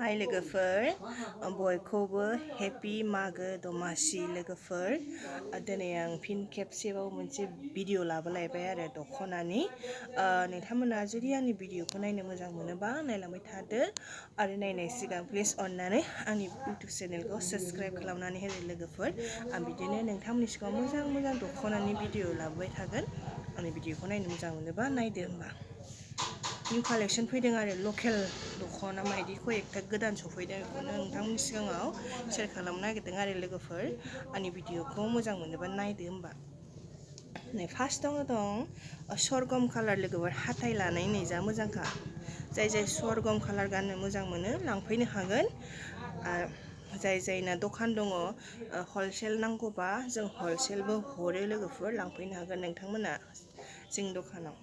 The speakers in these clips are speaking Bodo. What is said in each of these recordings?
हाय लोगोफोर बयखौबो हेपी मागो दमासि लोगोफोर दिनै आं फिन खेबसेबाव मोनसे भिडिअ लाबोलायबाय आरो दख'नानि नोंथांमोना जुदि आंनि भिडिअखौ नायनो मोजां मोनोबा नायलांबाय थादो आरो नायनाय सिगां प्लिज अननानै आंनि इउटुब चेनेलखौ साबस्क्राइब खालामनानै होदो लोगोफोर आं बिदिनो नोंथांमोननि सिगाङाव मोजां दख'नानि भिडिअ लाबोबाय थागोन आंनि भिडिअखौ नायनो मोजां मोनोबा नायदो होमबा न्यू कालेक्शन फैदों आरो लकेल दख'ना मायदिखौ एकटा गोदान सफैदों बेखौनो नोंथांमोननि सिगाङाव शेयार खालामनो नागिरदों आरो लोगोफोर आंनि भिडिअखौ मोजां मोनोबा नायदो होमबा नै फार्स्टआवनो दं सरगम कालार लोगोफोर हाथाय लानाय नै जा मोजांखा जाय सरगम कालार गाननो मोजां मोनो लांफैनो हागोन जायना दखान दङ हलसेल नांगौबा जों हलसेलबो हरो लोगोफोर लांफैनो हागोन नोंथांमोना जोंनि दखानाव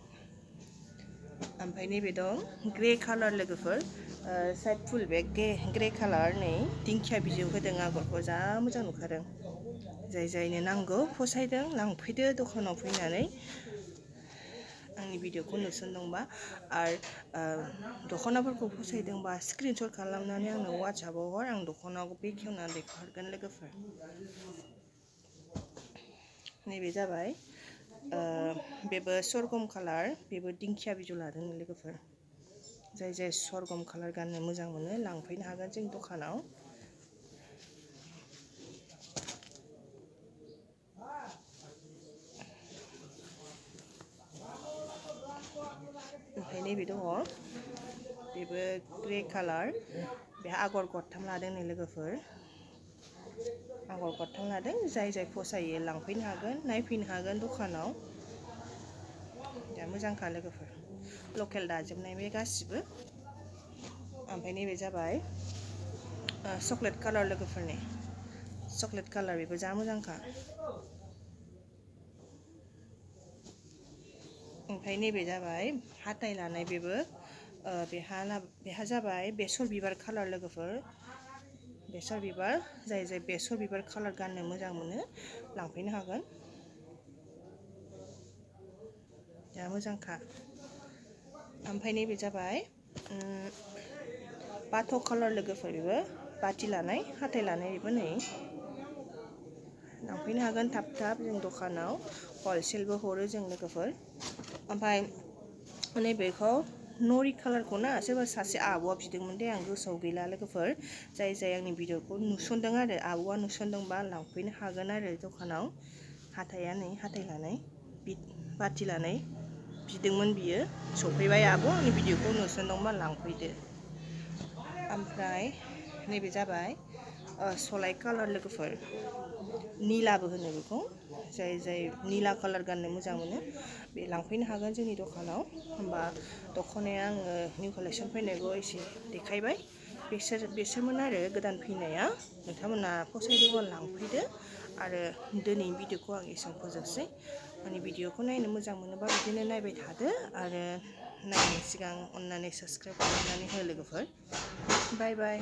ओमफ्राय नैबे दं ग्रे कालार लोगोफोर साइड फुल बेग ग्रे कालार नै दिंखिया बिजौ होदों आगरखौ जा मोजां नुखादों जायनो नांगौ फसायदों लांफैदो दखानाव फैनानै आंनि भिडिअखौ नुसनदोंबा आरो दख'नाफोरखौ फसायदोंबा स्क्रिनशट खालामनानै आंनो वाट्सएपआव हर आं दख'नाखौ बेखेवनानै दैखांहरगोन लोगोफोर नैबे जाबाय बेबो सरगम कालार बेबो दिंखिया बिजौ लादों लोगोफोर जाय सरगम कालार गाननो मोजां मोनो लांफैनो हागोन जोंनि दखानाव ओमफ्राय नैबे दङ बेबो ग्रे कालार बे आगर गथाम लादों नै लोगोफोर आगर गथाम लादों जाय फसायो लांफैनो हागोन नायफैनो हागोन दखानाव दा मोजांखा लोगोफोर लकेल दाजोबनाय बे गासिबो ओमफ्राय नैबे जाबाय चक्लेट कालार लोगोफोरनि चक्लेट कालार बेबो जा मोजांखा ओमफ्राय नैबे जाबाय हाथाय लानाय बेबो बेहा जाबाय बेसर बिबार कालार लोगोफोर बेसर बिबार जाय बेसर बिबार कालार गाननो मोजां मोनो लांफैनो हागोन दा मोजांखा ओमफ्राय नैबे जाबाय बाथ' कालार लोगोफोर बेबो बाथि लानाय हाथाय लानाय बेबो नै लांफैनो हागोन थाब जों दखानाव हलसेलबो हरो जों लोगोफोर ओमफ्राय नैबेखौ नरि कालारखौ ना सोरबा सासे आब'आ बिदोंमोन दे आं गोसोआव गैला लोगोफोर जाय आंनि भिडिअखौ नुसनदों आरो आब'आ नुसनदोंबा लांफैनो हागोन आरो दखानाव हाथाया नै हाथाय लानाय बाथि लानाय बिदोंमोन बियो सफैबाय आब' आंनि भिडिअखौ नुसनदोंबा लांफैदो ओमफ्राय नैबे जाबाय सलाय कालार लोगोफोर निलाबो होनो बेखौ जाय निला कालार गाननो मोजां मोनो बे लांफैनो हागोन जोंनि दखानाव होमबा दख'नाया आङो निउ कालेक्शन फैनायखौ एसे देखायबाय बिसोरमोन आरो गोदान फैनाया नोंथांमोना फसायदोंबा लांफैदो आरो दिनैनि भिडिअखौ आं एसेयावनो फोजोबसै आंनि भिडिअखौ नायनो मोजां मोनोबा बिदिनो नायबाय थादो आरो नायनायनि सिगां अननानै साबस्क्राइब खालामनानै हो लोगोफोर बाय